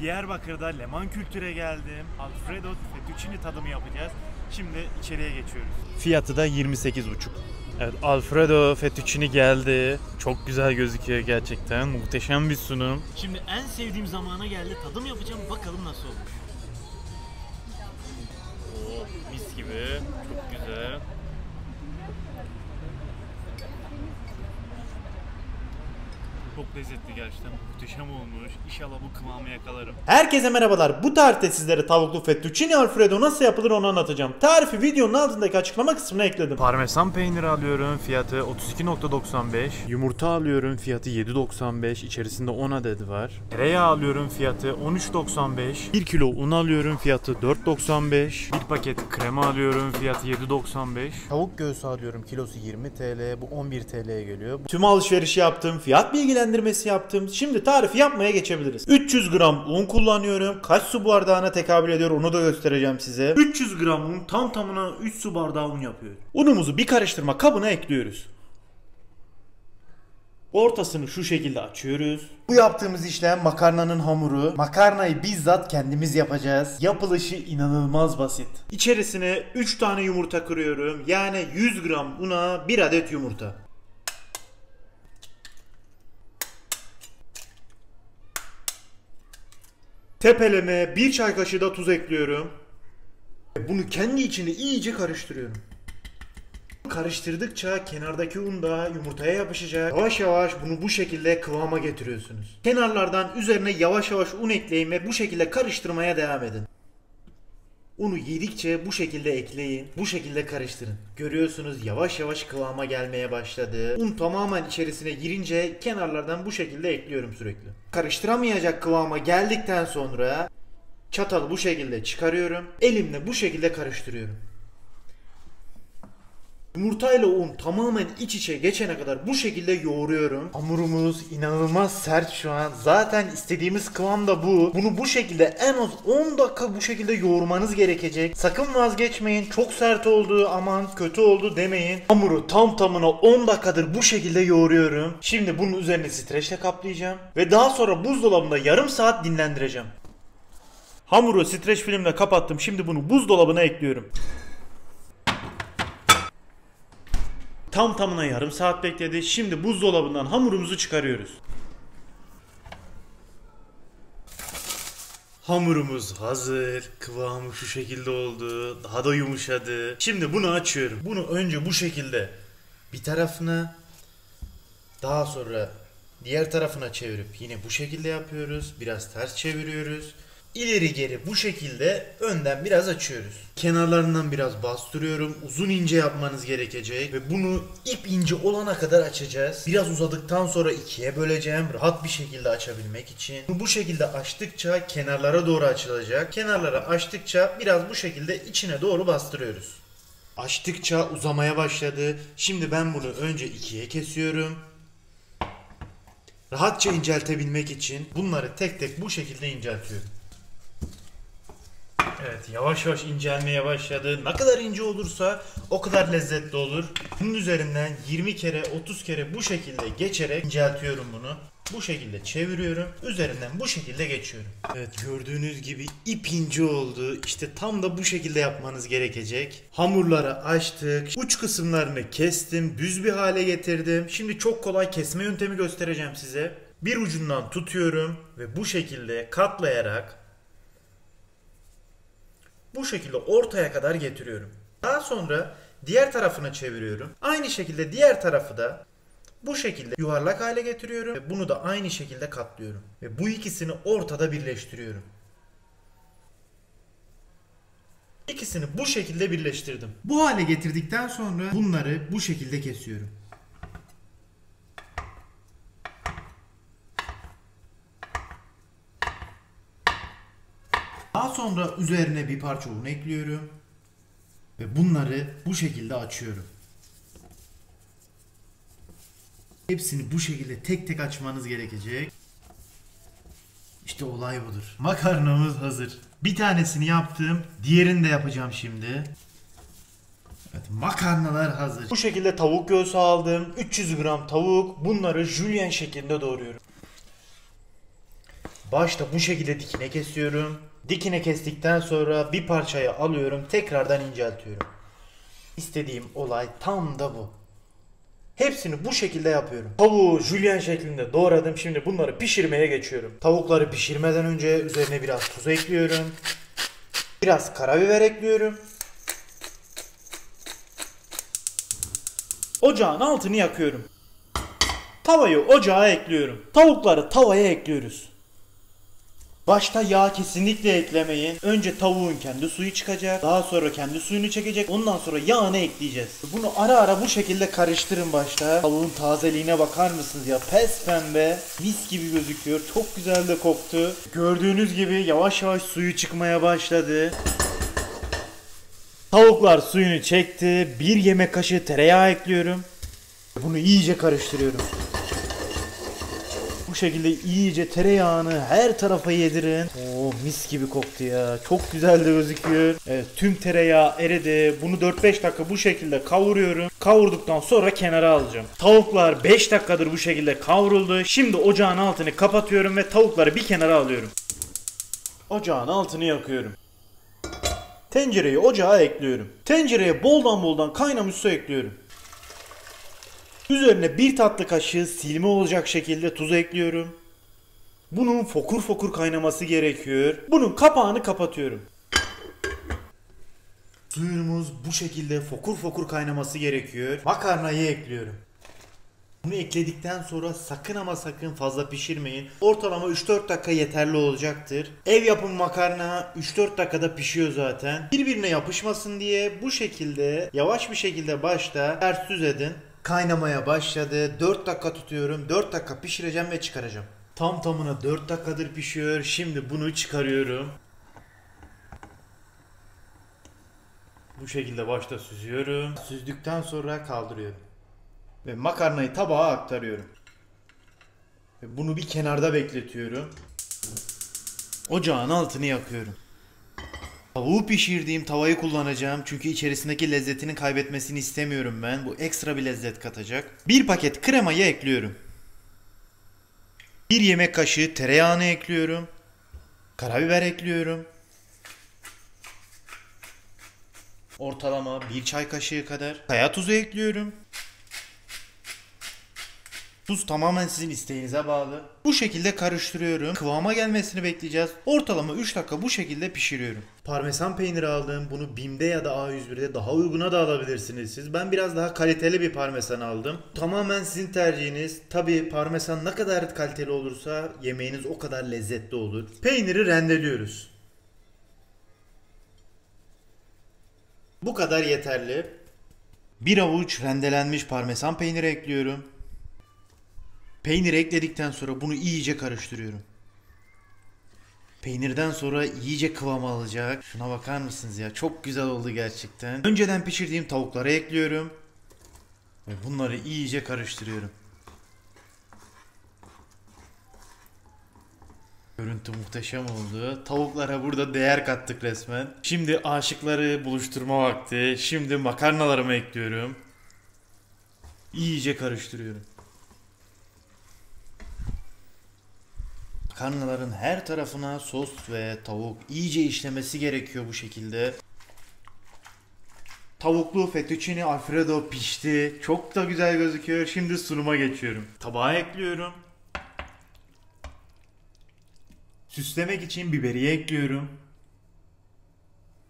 Diyarbakır'da Leman Kültür'e geldim. Alfredo fettuccine tadımı yapacağız. Şimdi içeriye geçiyoruz. Fiyatı da 28,5. Evet, Alfredo fettuccine geldi. Çok güzel gözüküyor gerçekten. Muhteşem bir sunum. Şimdi en sevdiğim zamana geldi. Tadım yapacağım. Bakalım nasıl olmuş. Oo, mis gibi. Çok güzel. Çok lezzetli gerçekten. Muhteşem olmuş. İnşallah bu kıvamı yakalarım. Herkese merhabalar. Bu tarifte sizlere tavuklu fettuccine alfredo nasıl yapılır onu anlatacağım. Tarifi videonun altındaki açıklama kısmına ekledim. Parmesan peyniri alıyorum. Fiyatı 32,95. Yumurta alıyorum. Fiyatı 7,95. İçerisinde 10 adet var. Tereyağı alıyorum. Fiyatı 13,95. 1 kilo un alıyorum. Fiyatı 4,95. Bir paket krema alıyorum. Fiyatı 7,95. Tavuk göğsü alıyorum. Kilosu 20 TL. Bu 11 TL'ye geliyor. Tüm alışverişi yaptım. Fiyat bilgilendirmesi yaptım. Şimdi tarifi yapmaya geçebiliriz. 300 gram un kullanıyorum. Kaç su bardağına tekabül ediyor onu da göstereceğim size. 300 gram un tam tamına 3 su bardağı un yapıyor. Unumuzu bir karıştırma kabına ekliyoruz. Ortasını şu şekilde açıyoruz. Bu yaptığımız işlem makarnanın hamuru. Makarnayı bizzat kendimiz yapacağız. Yapılışı inanılmaz basit. İçerisine 3 tane yumurta kırıyorum. Yani 100 gram una 1 adet yumurta. Tepeleme 1 çay kaşığı da tuz ekliyorum. Bunu kendi içinde iyice karıştırıyorum. Karıştırdıkça kenardaki un da yumurtaya yapışacak. Yavaş yavaş bunu bu şekilde kıvama getiriyorsunuz. Kenarlardan üzerine yavaş yavaş un ekleyin ve bu şekilde karıştırmaya devam edin. Unu yedikçe bu şekilde ekleyin. Bu şekilde karıştırın. Görüyorsunuz yavaş yavaş kıvama gelmeye başladı. Un tamamen içerisine girince kenarlardan bu şekilde ekliyorum sürekli. Karıştıramayacak kıvama geldikten sonra çatalı bu şekilde çıkarıyorum. Elimle bu şekilde karıştırıyorum. Yumurtayla un tamamen iç içe geçene kadar bu şekilde yoğuruyorum. Hamurumuz inanılmaz sert şu an. Zaten istediğimiz kıvam da bu. Bunu bu şekilde en az 10 dakika bu şekilde yoğurmanız gerekecek. Sakın vazgeçmeyin. Çok sert oldu, aman kötü oldu demeyin. Hamuru tam tamına 10 dakikadır bu şekilde yoğuruyorum. Şimdi bunun üzerine streçle kaplayacağım. Ve daha sonra buzdolabında yarım saat dinlendireceğim. Hamuru streç filmle kapattım. Şimdi bunu buzdolabına ekliyorum. Tam tamına yarım saat bekledi. Şimdi buzdolabından hamurumuzu çıkarıyoruz. Hamurumuz hazır. Kıvamı şu şekilde oldu. Daha da yumuşadı. Şimdi bunu açıyorum. Bunu önce bu şekilde bir tarafına, daha sonra diğer tarafına çevirip yine bu şekilde yapıyoruz. Biraz ters çeviriyoruz. İleri geri bu şekilde önden biraz açıyoruz. Kenarlarından biraz bastırıyorum. Uzun ince yapmanız gerekecek. Ve bunu ip ince olana kadar açacağız. Biraz uzadıktan sonra ikiye böleceğim. Rahat bir şekilde açabilmek için. Bu şekilde açtıkça kenarlara doğru açılacak. Kenarlara açtıkça biraz bu şekilde içine doğru bastırıyoruz. Açtıkça uzamaya başladı. Şimdi ben bunu önce ikiye kesiyorum. Rahatça inceltebilmek için bunları tek tek bu şekilde inceltiyorum. Evet, yavaş yavaş incelmeye başladı. Ne kadar ince olursa o kadar lezzetli olur. Bunun üzerinden 20 kere 30 kere bu şekilde geçerek inceltiyorum bunu. Bu şekilde çeviriyorum. Üzerinden bu şekilde geçiyorum. Evet, gördüğünüz gibi ip ince oldu. İşte tam da bu şekilde yapmanız gerekecek. Hamurları açtık. Uç kısımlarını kestim. Düz bir hale getirdim. Şimdi çok kolay kesme yöntemi göstereceğim size. Bir ucundan tutuyorum ve bu şekilde katlayarak bu şekilde ortaya kadar getiriyorum. Daha sonra diğer tarafına çeviriyorum. Aynı şekilde diğer tarafı da bu şekilde yuvarlak hale getiriyorum. Ve bunu da aynı şekilde katlıyorum. Ve bu ikisini ortada birleştiriyorum. İkisini bu şekilde birleştirdim. Bu hale getirdikten sonra bunları bu şekilde kesiyorum. Daha sonra üzerine bir parça un ekliyorum. Ve bunları bu şekilde açıyorum. Hepsini bu şekilde tek tek açmanız gerekecek. İşte olay budur. Makarnamız hazır. Bir tanesini yaptım. Diğerini de yapacağım şimdi. Evet, makarnalar hazır. Bu şekilde tavuk göğsü aldım. 300 gram tavuk. Bunları jülyen şeklinde doğruyorum. Başta bu şekilde dikine kesiyorum. Dikine kestikten sonra bir parçayı alıyorum, tekrardan inceltiyorum. İstediğim olay tam da bu. Hepsini bu şekilde yapıyorum. Tavuğu jülyen şeklinde doğradım. Şimdi bunları pişirmeye geçiyorum. Tavukları pişirmeden önce üzerine biraz tuz ekliyorum. Biraz karabiber ekliyorum. Ocağın altını yakıyorum. Tavayı ocağa ekliyorum. Tavukları tavaya ekliyoruz. Başta yağ kesinlikle eklemeyin. Önce tavuğun kendi suyu çıkacak. Daha sonra kendi suyunu çekecek. Ondan sonra yağını ekleyeceğiz. Bunu ara ara bu şekilde karıştırın başta. Tavuğun tazeliğine bakar mısınız ya? Pes pembe. Mis gibi gözüküyor. Çok güzel de koktu. Gördüğünüz gibi yavaş yavaş suyu çıkmaya başladı. Tavuklar suyunu çekti. 1 yemek kaşığı tereyağı ekliyorum. Bunu iyice karıştırıyorum. Bu şekilde iyice tereyağını her tarafa yedirin. Oo, mis gibi koktu ya. Çok güzel de gözüküyor. Evet, tüm tereyağı eridi. Bunu 4-5 dakika bu şekilde kavuruyorum. Kavurduktan sonra kenara alacağım. Tavuklar 5 dakikadır bu şekilde kavruldu. Şimdi ocağın altını kapatıyorum ve tavukları bir kenara alıyorum. Ocağın altını yakıyorum. Tencereyi ocağa ekliyorum. Tencereye boldan kaynamış su ekliyorum. Üzerine 1 tatlı kaşığı silme olacak şekilde tuz ekliyorum. Bunun fokur fokur kaynaması gerekiyor. Bunun kapağını kapatıyorum. Suyumuz bu şekilde fokur fokur kaynaması gerekiyor. Makarnayı ekliyorum. Bunu ekledikten sonra sakın ama sakın fazla pişirmeyin. Ortalama 3-4 dakika yeterli olacaktır. Ev yapımı makarna 3-4 dakikada pişiyor zaten. Birbirine yapışmasın diye bu şekilde yavaş bir şekilde başta ters düz edin. Kaynamaya başladı. 4 dakika tutuyorum. 4 dakika pişireceğim ve çıkaracağım. Tam tamına 4 dakikadır pişiyor. Şimdi bunu çıkarıyorum. Bu şekilde başta süzüyorum. Süzdükten sonra kaldırıyorum. Ve makarnayı tabağa aktarıyorum. Ve bunu bir kenarda bekletiyorum. Ocağın altını yakıyorum. Tavuğu pişirdiğim tavayı kullanacağım çünkü içerisindeki lezzetini kaybetmesini istemiyorum ben. Bu ekstra bir lezzet katacak. 1 paket kremayı ekliyorum. 1 yemek kaşığı tereyağını ekliyorum. Karabiber ekliyorum. Ortalama 1 çay kaşığı kadar kaya tuzu ekliyorum. Tuz tamamen sizin isteğinize bağlı. Bu şekilde karıştırıyorum. Kıvama gelmesini bekleyeceğiz. Ortalama 3 dakika bu şekilde pişiriyorum. Parmesan peyniri aldım. Bunu BİM'de ya da A101'de daha uyguna da alabilirsiniz siz. Ben biraz daha kaliteli bir parmesan aldım. Tamamen sizin tercihiniz. Tabi parmesan ne kadar kaliteli olursa yemeğiniz o kadar lezzetli olur. Peyniri rendeliyoruz. Bu kadar yeterli. 1 avuç rendelenmiş parmesan peyniri ekliyorum. Peyniri ekledikten sonra bunu iyice karıştırıyorum. Peynirden sonra iyice kıvam alacak. Şuna bakar mısınız ya? Çok güzel oldu gerçekten. Önceden pişirdiğim tavukları ekliyorum. Ve bunları iyice karıştırıyorum. Görüntü muhteşem oldu. Tavuklara burada değer kattık resmen. Şimdi aşıkları buluşturma vakti. Şimdi makarnalarımı ekliyorum. İyice karıştırıyorum. Makarnaların her tarafına sos ve tavuk iyice işlemesi gerekiyor bu şekilde. Tavuklu fettuccine alfredo pişti. Çok da güzel gözüküyor. Şimdi sunuma geçiyorum. Tabağa ekliyorum. Süslemek için biberiye ekliyorum.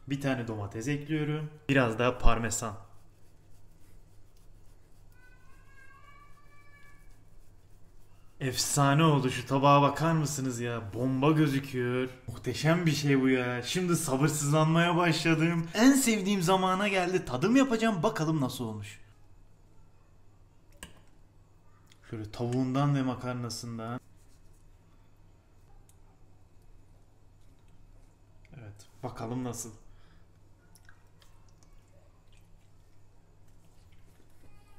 Bir tane domates ekliyorum. Biraz daha parmesan. Efsane oldu, şu tabağa bakar mısınız ya? Bomba gözüküyor. Muhteşem bir şey bu ya. Şimdi sabırsızlanmaya başladım. En sevdiğim zamana geldi. Tadım yapacağım. Bakalım nasıl olmuş. Şöyle tavuğundan ve makarnasından. Evet, bakalım nasıl.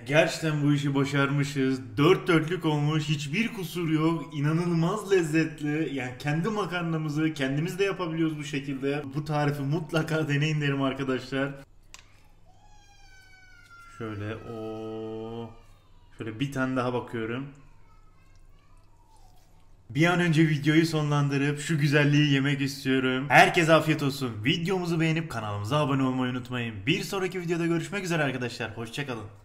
Gerçekten bu işi başarmışız. Dört dörtlük olmuş. Hiçbir kusur yok. İnanılmaz lezzetli. Yani kendi makarnamızı kendimiz de yapabiliyoruz bu şekilde. Bu tarifi mutlaka deneyin derim arkadaşlar. Şöyle Şöyle bir tane daha bakıyorum. Bir an önce videoyu sonlandırıp şu güzelliği yemek istiyorum. Herkese afiyet olsun. Videomuzu beğenip kanalımıza abone olmayı unutmayın. Bir sonraki videoda görüşmek üzere arkadaşlar. Hoşçakalın.